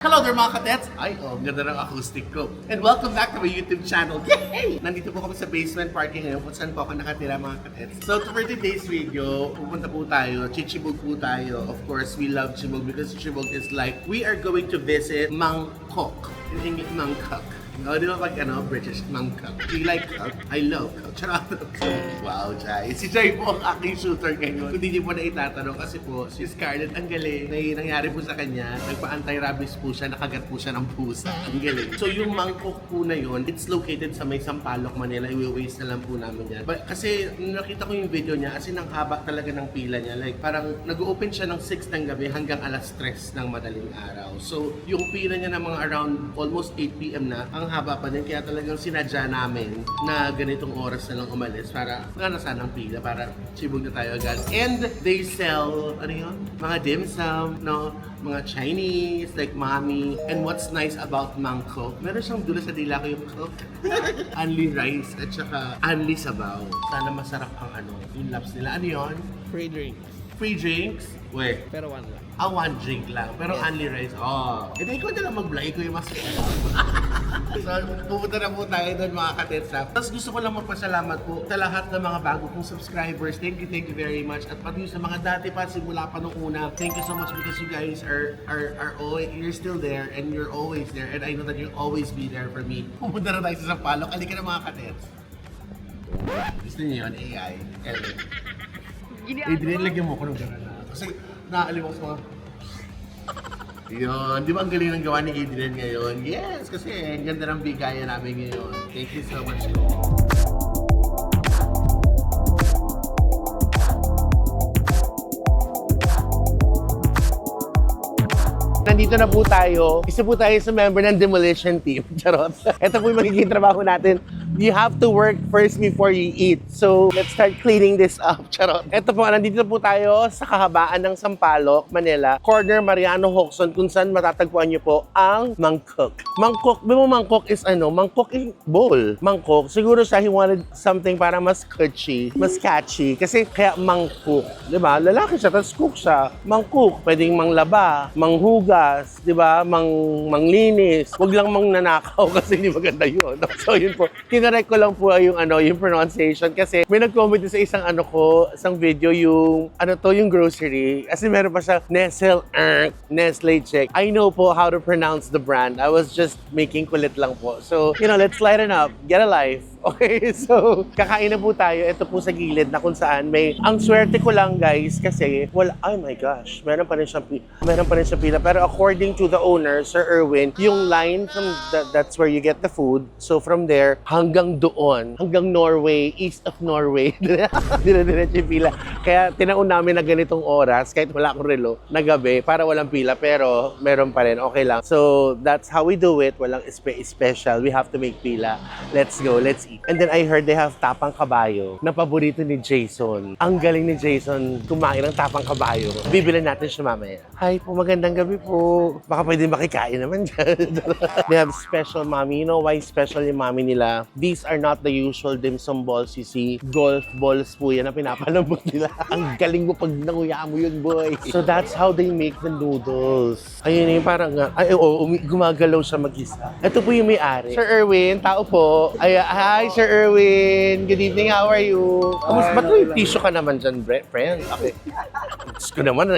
Hello there mga katets! Ay, ang ganda ng acoustic ko. And welcome back to my YouTube channel. Yay! Nandito po kami sa basement parking ngayon kung saan po ako nakatira mga katets. So for today's video, pupunta po tayo, chichibog po tayo. Of course, we love Chibog because Chibog is like, we are going to visit Mangkok. In English, Mangkok. No, di ba pag British, Mangkok. We like cook. I love cook. Charot. Wow, Jai. Si Jai po ang aking shooter ngayon. Kung di niyo po na itatanong kasi po, si Scarlett ang galing. May nangyari po sa kanya, nagpa-anti-rabies po siya, nakagat po siya ng pusa. Ang galing. So yung Mangkok po na yun, it's located sa may Sampaloc, Manila. I-waste na lang po namin yan. But, kasi nakita ko yung video niya, as in ang haba talaga ng pila niya. Like parang nag-open siya ng 6 ng gabi hanggang alas 3 ng madaling araw. So yung pila niya na mga around almost 8 p.m. na, ang haba pa din, kaya talagang sinadya namin na ganitong oras na lang umalis para nasa ng pila, para chibog na tayo agad. And they sell, mga dim sum, no? Mga Chinese, like Mami. And what's nice about Mangkok, meron siyang dula sa dila ko yung cook. Only rice at saka only sabaw. Sana masarap ang yung laps nila. Ano yun? Free drink. Free drinks? Wait. Pero one lang. One drink lang. Pero Yes. only rice. Oh. E di ikaw na lang mag-vlog. Ikaw yung mas So, pupunta na po tayo doon mga katetsap. Tapos gusto ko lang magpasalamat po sa lahat ng mga bago kong subscribers. Thank you very much. At pati sa mga dati pa, simula pa nung una. Thank you so much because you guys are always, you're still there and you're always there. And I know that you'll always be there for me. Pupunta na tayo sa Sampaloc. Halika na mga katets. Gusto niyo yun? AI. Dinilagyan mo ko ng gano'n na. Kasi naaalim ako sa mga... Yun, di ba ang galing ng gawa ni Adrian ngayon? Yes, kasi ang ganda ng bigayan namin ngayon. Thank you so much. Nandito na po tayo. Isa po tayo sa member ng demolition team. Charot. Ito po yung magiging trabaho natin. You have to work first before you eat. So, let's start cleaning this up. Charot. Ito po, nandito po tayo sa kahabaan ng Sampaloc, Manila. Corner Mariano Hoxton, kung saan matatagpuan niyo po ang Mangkok. Mangkok, Mangkok is Mangkok is bowl. Mangkok, siguro siya he wanted something para mas cutchy, mas catchy. Kasi kaya Mangkok. Diba? Lalaki siya, tapos cook siya. Mangkok, pwedeng manglaba, manghugas, diba? Manglinis. Huwag lang mangnanakaw kasi hindi maganda yun. So, yun po. Kinarek ko lang po yung pronunciation kasi may nag-comment sa isang isang video yung yung grocery. Kasi meron pa siya Nestle check. I know po how to pronounce the brand. I was just making kulit lang po. So, let's lighten up. Get a life. Okay, so kakain na po tayo. Ito po sa gilid na kung saan ang swerte ko lang guys kasi oh my gosh, meron pa rin siyang pila. Pero according to the owner, Sir Erwin, yung line from that's where you get the food. So from there, hanggang doon, hanggang Norway, east of Norway, dire-diretso yung pila. Kaya tinaon namin na ganitong oras, kahit wala akong relo, na gabi, para walang pila, pero meron pa rin, okay lang. So that's how we do it, walang special, we have to make pila. Let's go, let's eat. And then I heard they have tapang kabayo na paborito ni Jason. Ang galing ni Jason kumain ng tapang kabayo. Bibilin natin siya mamaya. Hi po, magandang gabi po. Baka pwede makikain naman dyan. They have special mommy. You know why special yung mommy nila? These are not the usual dim sum balls you see. Golf balls po yan na pinapalambot nila. Ang galing mo pag nanguya mo yun, boy. So that's how they make the noodles. Ayun yung parang, gumagalaw siya mag-isa. Ito po yung may-ari. Sir Erwin, tao po. Hi, Sir Erwin. Good evening, how are you? Kamusta? Ba't may tissue ka naman dyan, friend? Okay. Diyos ko naman.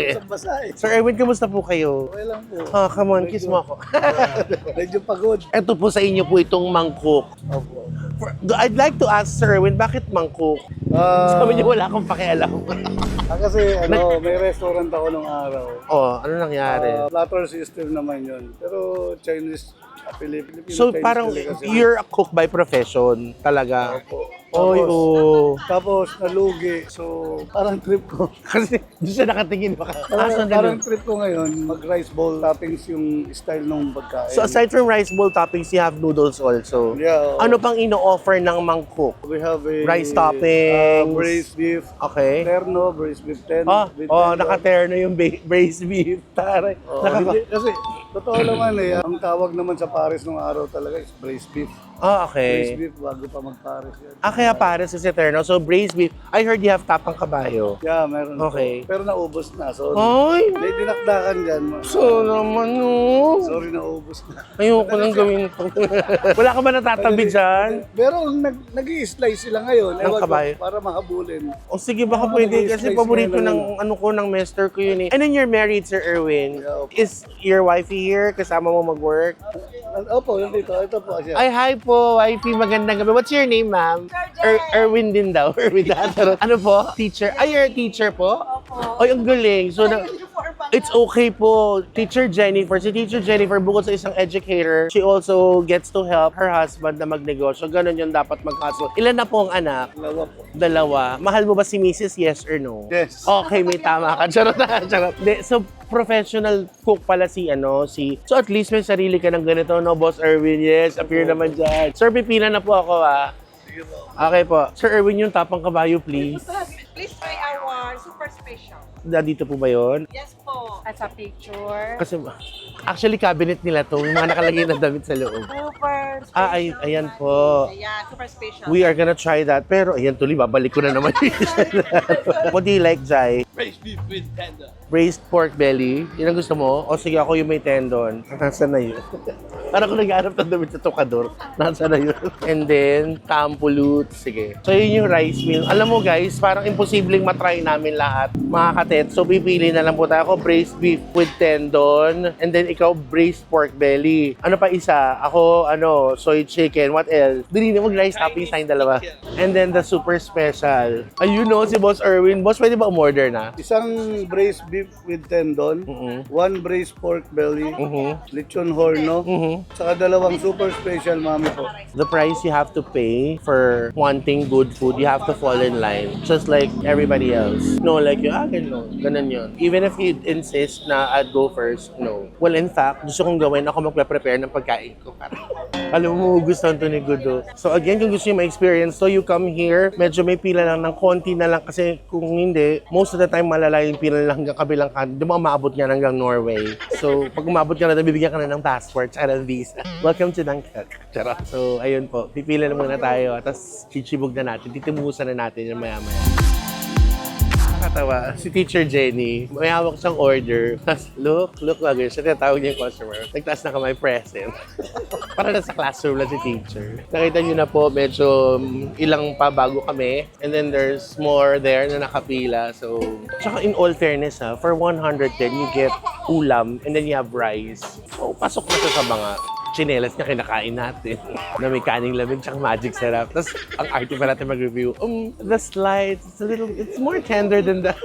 Sir Erwin, kamusta po kayo? Okay lang po. Come on, kiss mo ako. Medyo pagod. Ito po sa inyo po itong Mangkok. Opo. I'd like to ask Sir Erwin, bakit Mangkok? Sabi niyo wala akong pakialam. Kasi may restaurant ako nung araw. Ano nangyari? Platter system naman yun. Pero Chinese, Filipino So Chinese parang delicacy. you're a cook by profession talaga. Opo. Tapos, Tapos nalugi. So parang trip ko. kasi doon siya nakatingin baka. Parang trip ko ngayon, mag-rice bowl toppings yung style ng pagkain. So aside from rice bowl toppings, you have noodles also. Yeah. Ano pang ino-offer ng Mangkok? We have a Rice toppings. braised beef. Okay. Terno, braised beef ten. Naka-terno yung braised beef. Taray. Hindi, kasi Totoo naman eh, ang tawag naman sa pares nung araw talaga is braised beef. Oh, Braised okay. beef bago pa mag-pares yan. Kaya pares is eterno. So, braised beef. I heard you have tapang kabayo. Yeah, meron Okay. po. Pero naubos na, sorry. Ay! May dinakdakan dyan. So naman, no. Sorry, naubos na. Ayoko nang gawin to. Wala ka ba natatabi dyan? Pero nag-i-slice sila ngayon. Ng Ewan ko, kabayo? para mahabulin. O sige, baka pwede. Kasi Slice paborito ngayon ng ano ko, ng master ko yun eh. And then you're married, Sir Erwin. Yeah, opo. Is your wifey here? Kasama mo mag-work? Opo, nandito. Ito po siya. Ay, hi po, wifey. Magandang gabi. What's your name, ma'am? Erwin din daw. Erwin daw. Ano po? Teacher? Ay, you're a teacher po? Ay, ang galing. So, it's okay po. Teacher Jennifer. Si Teacher Jennifer, bukod sa isang educator, she also gets to help her husband na magnegosyo. Ganon yun dapat mag-hustle. Ilan na po ang anak? Dalawa po. Dalawa. Mahal mo ba si Mrs. Yes or no? Yes. Okay, may tama ka. Charot na, charot. So, professional cook pala si So, at least may sarili ka ng ganito, no? Boss Erwin, yes. Appear naman dyan. Sir, pipila na po ako, ah. Sige po. Okay po. Sir Erwin, yung tapang kabayo, please. Please try our super special. Dito po ba yun? Yes po. As a picture. Kasi, actually, cabinet nila to. Yung mga nakalagay na damit sa loob. Super special. Ayan po. Ayan, super special. We are gonna try that. Pero, ayan tuloy, babalik ko na naman. What do you like, Jai? Braised beef with tender. Braised pork belly. Yun ang gusto mo? O sige, ako yung may tendon. Nasaan na yun? Parang ko nag-aarap ng damit sa tukador. Nasaan na yun? And then, tampulut. Sige. So, yun yung rice meal. Alam mo guys, parang imposibleng matry namin lahat. Mga katet. So, pipili na lang po tayo. Ako, braised beef with tendon. And then, ikaw, braised pork belly. Ano pa isa? Ako, soy chicken. What else? Dili na mag-rice toppings tayong dalawa. And then, the super special. Ayun no, si Boss Erwin. Boss, pwede ba umorder na? Isang braised beef with tendon, one braised pork belly, lechon horno, saka dalawang super special mami po. The price you have to pay for wanting good food, you have to fall in line. Just like everybody else. No, like ganun yun. Even if you insist na I'd go first, no. Well, in fact, gusto kong gawin, ako magpe-prepare ng pagkain ko. Alam mo, gusto to ni Gudo. So again, kung gusto nyo ma-experience, so you come here, medyo may pila lang ng konti na lang kasi kung hindi, most of the time malala yung pila lang hanggang kabilang kan. Di ba maabot niya hanggang Norway? So pag umabot ka na, bibigyan ka na ng passport at ng visa. Welcome to Dunkirk. Charot. So ayun po, pipila na muna tayo. Tapos chichibog na natin, titimusan na natin yung maya-maya. Nakakatawa. Si Teacher Jenny, may hawak siyang order. Tapos, look, agad. Siya tinatawag niya yung customer. Nagtaas na kamay present. Para na sa classroom lang si teacher. Nakita niyo na po, medyo ilang pa bago kami. And then there's more there na nakapila. So, tsaka in all fairness for 110, you get ulam and then you have rice. So, pasok na sa mga chinelas na kinakain natin na may kaning lamig tsaka magic syrup. Tapos, ang arte pa natin mag-review, the slides, it's more tender than the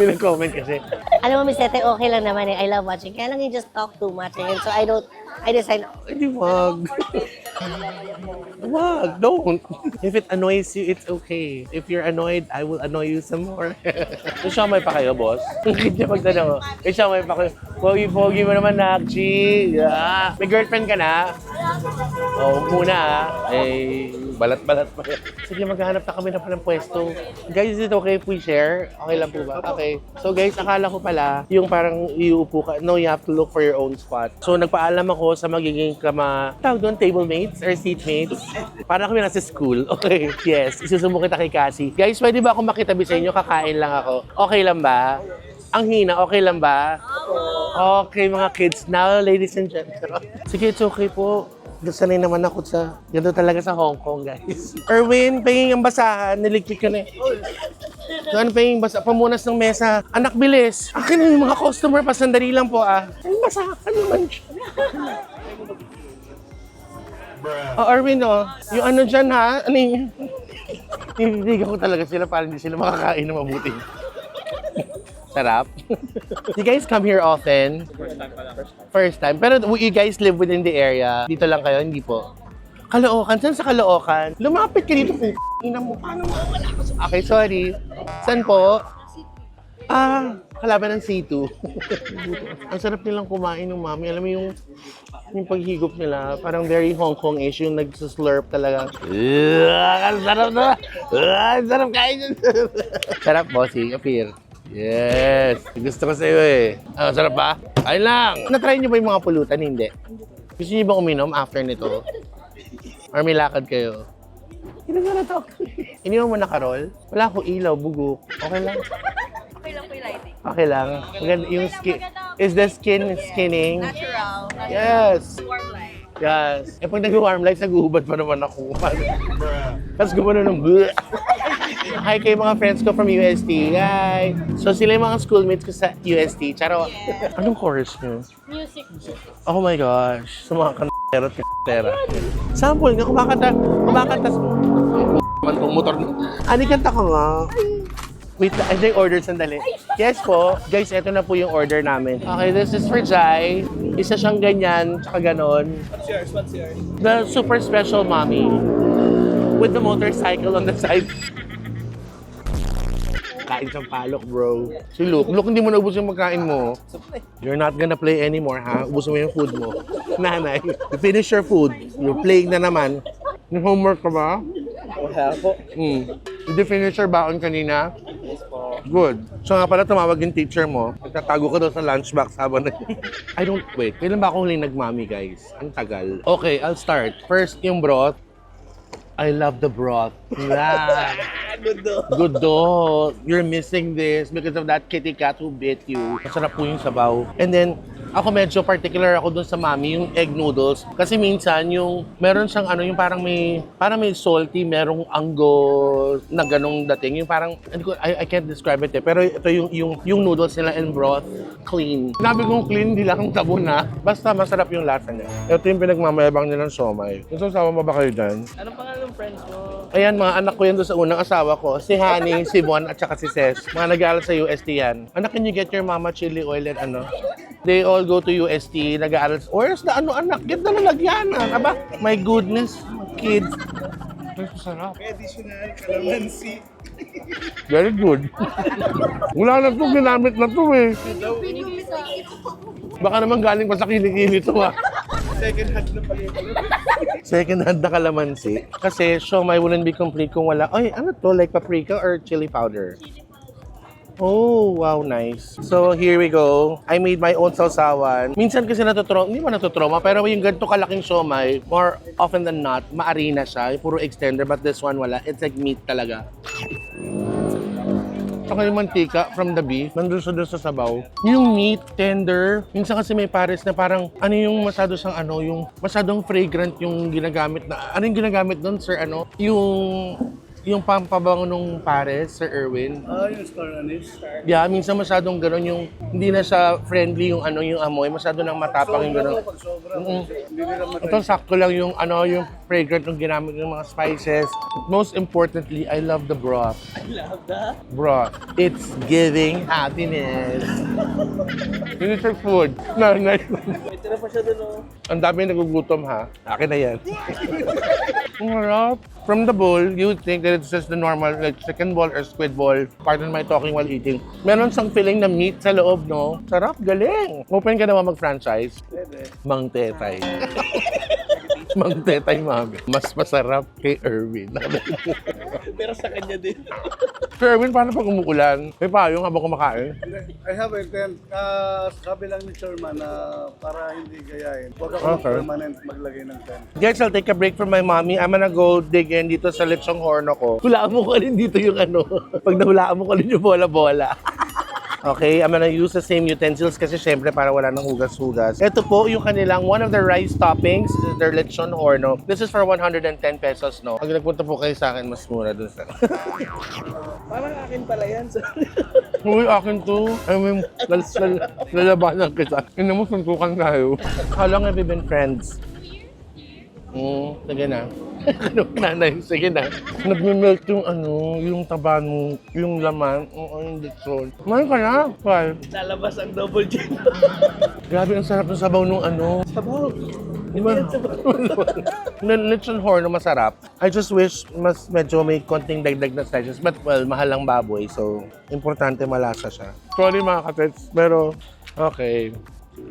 pinag-comment kasi. Alam mo, Miss Tete, okay lang naman eh. I love watching. Kaya lang you just talk too much. And so I decide, Hindi, wag. Wag, don't. If it annoys you, it's okay. If you're annoyed, I will annoy you some more. So, siomay pa kayo, boss? Hindi niya magtanong. Siomay pa kayo. Pogi mo naman, Nakchi. Yeah. May girlfriend ka na? Oo, muna balat-balat pa. Sige, maghahanap na kami na pa ng pwesto. Guys, is it okay if we share? Okay lang po ba? Okay. So guys, akala ko pala, yung parang iuupo ka, no, you have to look for your own spot. So nagpaalam ako sa magiging tawag doon, table mates or seat mates. Para kami nasa school. Okay, yes. Isusumo kita kay Cassie. Guys, pwede ba ako makitabi sa inyo? Kakain lang ako. Okay lang ba? Ang hina, okay lang ba? Okay, mga kids. Now, ladies and gentlemen. Sige, it's okay po. Sanay naman ako sa, ganito talaga sa Hong Kong, guys. Erwin, pahing ang basahan, niligpit ka na eh. Doon pahing basa, pamunas ng mesa. Anak, bilis. Akin na yung mga customer, pasandali lang po Ang basahan naman siya. Erwin, yung ano dyan ha, ano yun? Nililigan ko talaga sila para hindi sila makakain na mabuti. Sarap. You guys come here often? First time. Pero you guys live within the area? Dito lang kayo? Hindi po. Caloocan? Saan sa Caloocan? Lumapit ka dito po. Ina mo, paano mawala ka sa... Okay, sorry. Saan po? Kalaban ng C2. Ang sarap nilang kumain ng mami. Alam mo yung paghigop nila, parang very Hong Kong-ish, yung nagsuslurp talaga. Ang sarap na! Ang sarap kain yun! Sarap, bossy. Appear. Yes! Gusto ko sa'yo eh. Ah, sarap ba? Ayun lang! Na-try niyo ba yung mga pulutan? Hindi. Gusto niyo ba uminom after nito? Or may lakad kayo? Hindi na to. Iniwan mo na, Karol? Wala akong ilaw, bugok. Okay lang. Okay lang po yung lighting. Okay lang. Maganda yung skin. Is the skin skinning? Natural. Yes! Warm light. Yes. Eh pag nag-warm lights, naguhubad pa naman ako. Tapos gumano ng bleh. Hi kay mga friends ko from UST. Hi! So sila yung mga schoolmates ko sa UST. Charo. Anong chorus nyo? Music. Oh my gosh. Sa mga kantera at kantera. Sample nga, kumakanta. Man tong motor. Ani kanta ka nga. Wait, I order sandali. Yes po. Guys, ito na po yung order namin. Okay, this is for Jai. Isa siyang ganyan, tsaka ganon. What's yours? The super special mommy. With the motorcycle on the side. Kain siyang palok, bro. Si Luke, hindi mo naubos yung magkain mo. You're not gonna play anymore, ha? Ubusin mo yung food mo. Nanay, you finish your food. You're playing na naman. Yung homework ka ba? Wala po. Did you finish your baon kanina? Yes po. Good. So nga pala, tumawag yung teacher mo. Nagtatago ka daw sa lunchbox habang I don't wait. Kailan ba ako huling nagmami, guys? Ang tagal. Okay, I'll start. First, yung broth. I love the broth. Yeah. Good do. You're missing this because of that kitty cat who bit you. Masarap po yung sabaw. And then, ako medyo particular ako dun sa mami, yung egg noodles. Kasi minsan, yung meron siyang ano, yung parang may salty, merong anggo na ganong dating. Yung parang, I can't describe it eh. Pero ito yung noodles nila and broth, clean. Sinabi kong clean, hindi lang tabo na. Basta masarap yung lasa niya. Ito yung pinagmamayabang nilang siomay. Ito, sama mo ba kayo dyan? Anong pangalan ng friends mo? Ayan, mga anak ko yan doon sa unang asawa ko. Si Honey, si Bon, at saka si Ces. Mga nag-aaral sa UST yan. Anak, can you get your mama chili oil and ano? They all go to UST, nag-aaral. Where's the ano anak? Get na lalagyanan. Aba, my goodness, kids. Ito sarap. Additional calamansi. Very good. Wala na ito, ginamit na ito eh. Baka naman galing pa sa kilikili ito ah. Second hand na pala yung Second hand na kalamansi. Kasi siomai wouldn't be complete kung wala. Ay, ano to? Like paprika or chili powder? Oh, wow, nice. So, here we go. I made my own sausawan. Minsan kasi hindi man natutroma, pero yung ganito kalaking siomai, more often than not, maarina siya. Yung puro extender, but this one wala. It's like meat talaga. Saka yung mantika from the beef, nandun siya doon sa sabaw. Yung meat, tender. Minsan kasi may pares na parang, ano yung masyado siyang ano, yung masyadong fragrant yung ginagamit na, ano yung ginagamit doon, sir, ano? Yung pampabango nung pares, Sir Erwin. yung star anise. Yeah, minsan masyadong gano'n yung, hindi na siya friendly yung ano, yung amoy. Masyado nang matapang yung gano'n. Pag sobra, Mm-mm. hindi nila Ito, sakto lang yung ano, yung fragrant yung ginamit ng mga spices. Most importantly, I love the broth. I love that. Broth. It's giving happiness. Finish your food. No. May tira pa siya doon, oh. Ang dami nagugutom ha. Akin na yan. Ang harap. From the bowl, you would think that it's just the normal like chicken ball or squid ball. Pardon my talking while eating. Meron siyang filling na meat sa loob, no? Sarap, galing. Open ka naman mag-franchise. Pwede. Mang Tetay. Mang Tetay, mami. Mas masarap kay Erwin. Pero sa kanya din. Sir Erwin, paano pag umuulan? May payong habang kumakain? I have a tent. Sabi lang ni Sherman na para hindi gayahin. Huwag ako Okay. permanent maglagay ng tent. Guys, I'll take a break from my mommy. I'm gonna go dig in dito sa lechong horno ko. Hulaan mo ko rin dito yung ano. Pag nahulaan mo ko rin yung bola-bola. Okay, I'm gonna use the same utensils kasi syempre para wala nang hugas-hugas. Ito po yung kanilang one of the rice toppings. This is their lechon horno. This is for 110 pesos, no? Pag nagpunta po kayo sa akin, mas mura dun sa... Parang akin pala yan, sorry. Uy, akin to. I mean, lalabanan kita. Ina mo, suntukan tayo. How long have you been friends? Sige na. Ano, nanay, sige na. Nagme-melt yung ano, yung taba mo, yung laman, yung lechon. Kumain ka na, Carl. Lalabas ang double gin. Grabe, ang sarap ng sabaw nung ano. Sabaw. Di ba? Lechon horno masarap. I just wish mas medyo may konting dagdag na slices. But well, mahal ang baboy. So, importante malasa siya. Sorry mga katets, pero okay.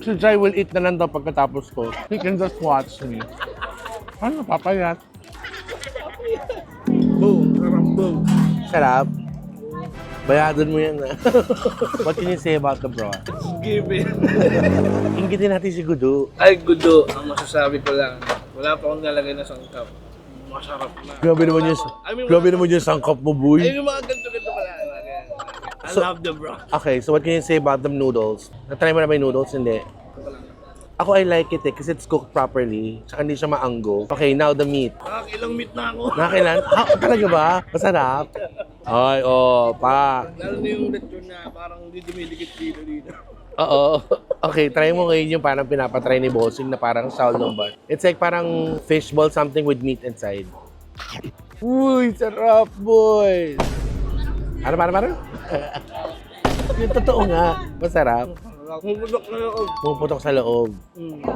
Si Jai will eat na lang daw pagkatapos ko. He can just watch me. Ano, papayat? Boom. Sarap boom. Sarap. Bayadon mo yan ah. What can you say about the broth? Given. Inggitin natin si Gudu. Ay, gudo. Ang masasabi ko lang, wala pa akong nalagay na sangkap. Masarap na. Grabe naman yung, grabe naman yung sangkap mo, boy. Ay, yung mga ganito-ganito pala. I love the bro. Okay, so what can you say about the noodles? Na-try mo na ba yung noodles? Hindi. Ako, I like it kasi it's cooked properly. Tsaka hindi siya maanggo. Okay, now the meat. Ilang meat na ako. Nakakailan? Talaga ba? Masarap? Ay, oh, pa. Lalo na yung lechon na parang hindi dumidikit dito. Oo. Okay, try mo ngayon yung parang pinapatry ni Bossing na parang Saul Lombard. It's like parang fishball something with meat inside. Uy, sarap, boy! Ano? Yung totoo nga, masarap. Pumutok na ako. Pumuputok sa loob.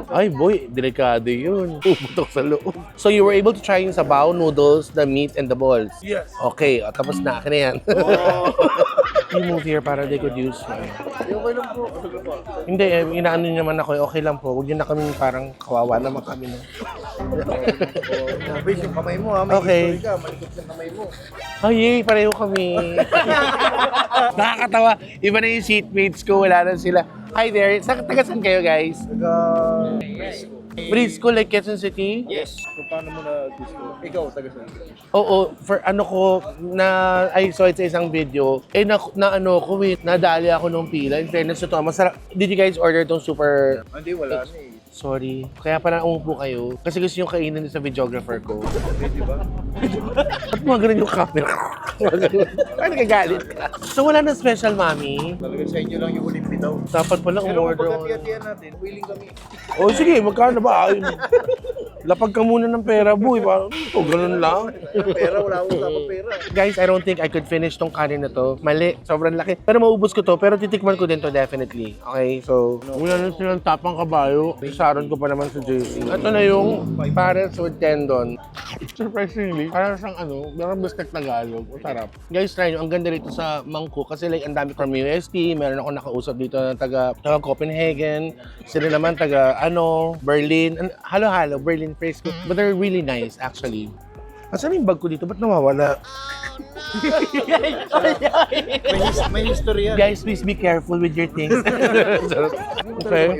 Ay, boy, delikado yun. Pumuputok sa loob. So you were able to try yung sabaw, noodles, the meat, and the balls? Yes. Okay, o, tapos na. Akin na yan. You move here para they could use. Okay lang po. Hindi, inaano niyo naman ako. Okay lang po. Huwag niyo na kami parang kawawa naman kami. No? Base yung kamay mo ha. May Okay. history ka. Malikot yung kamay mo. Ay, yay, pareho kami. Nakakatawa. Iba na yung seatmates ko. Wala na sila. Hi there. Taga-saan kayo, guys? Frisco, like Quezon City? Yes. Kung paano mo na gusto? Ikaw, taga-saan? Oo, for ano ko, na I saw it sa isang video, nadali ako nung pila. In fairness to, masarap. Did you guys order tong super... Hindi, wala na eh. Sorry. Kaya pala umupo kayo. Kasi gusto yung kainin sa videographer ko. Di ba? Ba't mga ganun yung camera? Parang nagagalit ka. So wala na special, mami. Talagang sa inyo lang yung huling bitaw. Dapat pala Pero umorder. kapag hati-hatihan natin, willing kami. Oh, sige, magkano ba? Ay, lapag ka muna ng pera, boy. Parang, ganun lang. Pera, wala akong usapang pera. Guys, I don't think I could finish tong kanin na to. Mali, sobrang laki. Pero maubos ko to, pero titikman ko din to definitely. Okay, so, wala na silang tapang kabayo. Isaron ko pa naman sa JC. Ito na yung pares with tendon. Surprisingly, parang siyang parang bistek Tagalog. Sarap. Guys, try nyo. Ang ganda rito sa Mangkok kasi like ang dami from UST. Meron ako nakausap dito na taga Copenhagen. Sila naman taga Berlin. Halo-halo, Berlin Frisco. But they're really nice actually. Asan yung bag ko dito? Ba't nawawala? May history yan. Guys, please be careful with your things. Okay.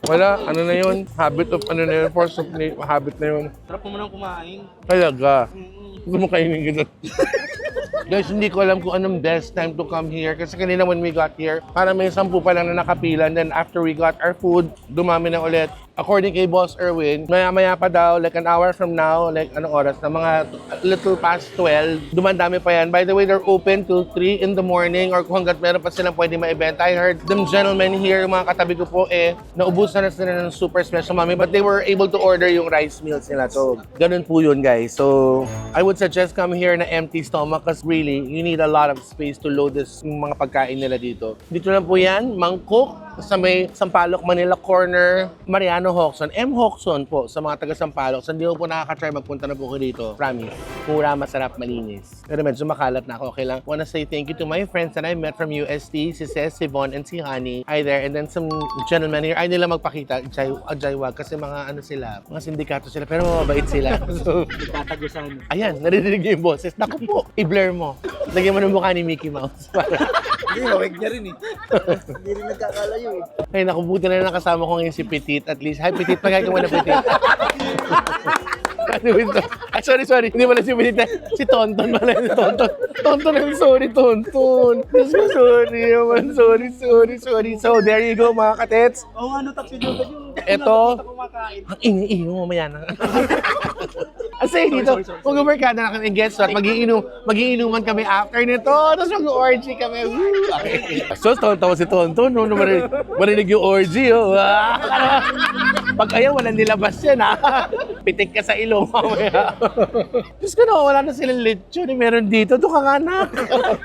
Wala, ano na yun? Habit of ano na yun? Force of habit na yun. Sarap mo nang kumain. Talaga. Gusto mo kainin ganun. Guys, hindi ko alam kung anong best time to come here. Kasi kanina when we got here, parang may 10 pa lang na nakapila. And then after we got our food, dumami na ulit. According kay Boss Erwin, maya-maya pa daw, like an hour from now, like anong oras na mga little past 12, dumandami pa yan. By the way, they're open till 3 in the morning or kung hanggat meron pa silang pwede ma-event. I heard them gentlemen here, yung mga katabi ko po, naubusan na sila ng super special mami, but they were able to order yung rice meals nila. So, ganun po yun, guys. So, I would suggest come here na empty stomach because really, you need a lot of space to load this yung mga pagkain nila dito. Dito lang po yan, Mangkok, sa may Sampaloc, Manila Corner, Mariano Hoxon. M. Hoxon po sa mga taga Sampaloc. Sa hindi ko po nakaka-try, magpunta na po ko dito. Promise. Mura, masarap, malinis. Pero medyo makalat na ako. Okay lang. Wanna say thank you to my friends that I met from UST, si Cez, si Von, and si Honey. Hi there. And then some gentlemen here. Ay nila magpakita. Jaywag. Kasi mga sila. Mga sindikato sila. Pero mabait sila. So, Tatagusan. ayan. Narinig niyo yung boses. Naku po. I-blur mo. Lagyan mo ng mukha ni Mickey Mouse. Hindi, hawig niya rin eh. Hindi rin nagkakalayo eh. Ay, naku, buti na nakasama ko ngayon si Petit. At least, hi Petit, pagkakain mo na Petit. Ano ito? Ah, sorry. Hindi pala si Petit. Si Tonton pala. Si Tonton. Tonton, I'm sorry, Tonton. Sorry naman. Sorry. So, there you go, mga katets. Oo, tapsinugan yung Ito, kumakain. ang ini mo mamaya na. Kasi dito, mag-uberkada na kami guest at magiinuman kami after nito. Tapos mag-orgy kami. Woo! Okay. So, tawa si Tonton. No, marinig yung orgy. Oh. Pag ayaw, walang nilabas yan. Pitik ka sa ilong mamaya. Diyos ko na, wala na silang lechon. Meron dito. Doon ka nga na.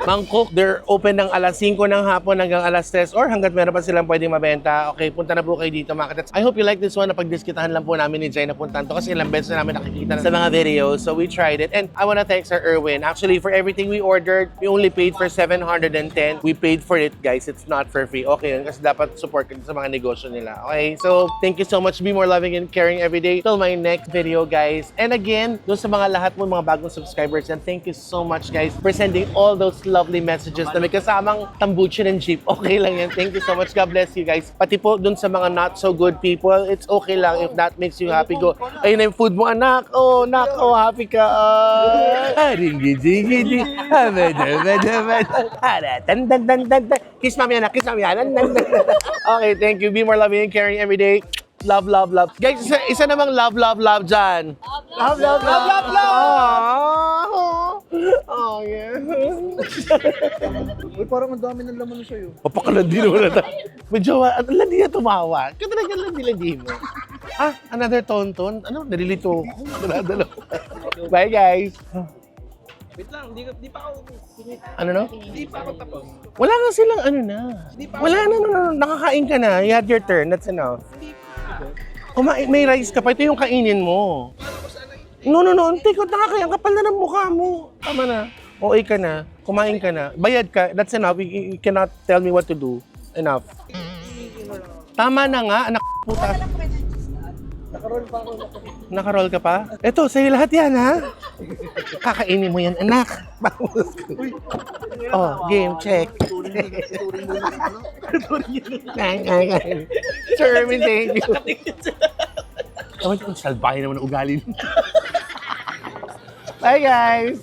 Mangkok, they're open ng alas 5 ng hapon hanggang alas 3 or hanggat meron pa silang pwedeng mabenta. Okay, punta na po kayo dito mga katets. I hope you like this one. Napagdiskitahan lang po namin ni Jai na puntan to kasi ilang beses na namin nakikita sa mga videos. So we tried it. And I wanna thank Sir Erwin. Actually, for everything we ordered, we only paid for 710. We paid for it, guys. It's not for free. Okay yun kasi dapat support ka sa mga negosyo nila. Okay? So, thank you so much. Be more loving and caring every day. Till my next video, guys. And again, dun sa mga lahat mo, mga bagong subscribers, and thank you so much, guys, for sending all those lovely messages na may kasamang tambucho ng jeep. Okay lang yan. Thank you so much. God bless you, guys. Pati po dun sa mga not so good people, it's okay lang if that makes you happy. Go, ayun na yung food mo, anak. Oh, anak. Oh, happy ka. Kiss mami, anak. Kiss mami, anak. Okay, thank you. Be more loving and caring every day. Love, love, love. Guys, isa namang love, love, love dyan. Love, love, love, love, love. Oh, yeah. Uy, parang ang dami ng laman sa'yo. Papakalandi naman na tayo. Medyo, landi na tumawa. Kaya talaga landi mo. Ah, another tonton? Ano, nalilito ako. Dala-dala. Bye, guys. Wait lang, di pa ako. Ano no? Hindi pa ako tapos. Wala nga silang ano na. Wala na, nakakain ka na. You had your turn, that's enough. Kumain, may rice ka pa. Ito yung kainin mo. No, take out, nakakayang kapal na ng mukha mo. Tama na. Okay ka na. Kumain ka na. Bayad ka. That's enough. You cannot tell me what to do. Enough. Tama na nga, anak puta. Nakaroll ka pa? Ito, sa'yo lahat yan, ha? Kakainin mo yan, anak. Oh, game, check. Sir Erwin, thank you. Salbahe naman ang ugali. Bye, guys.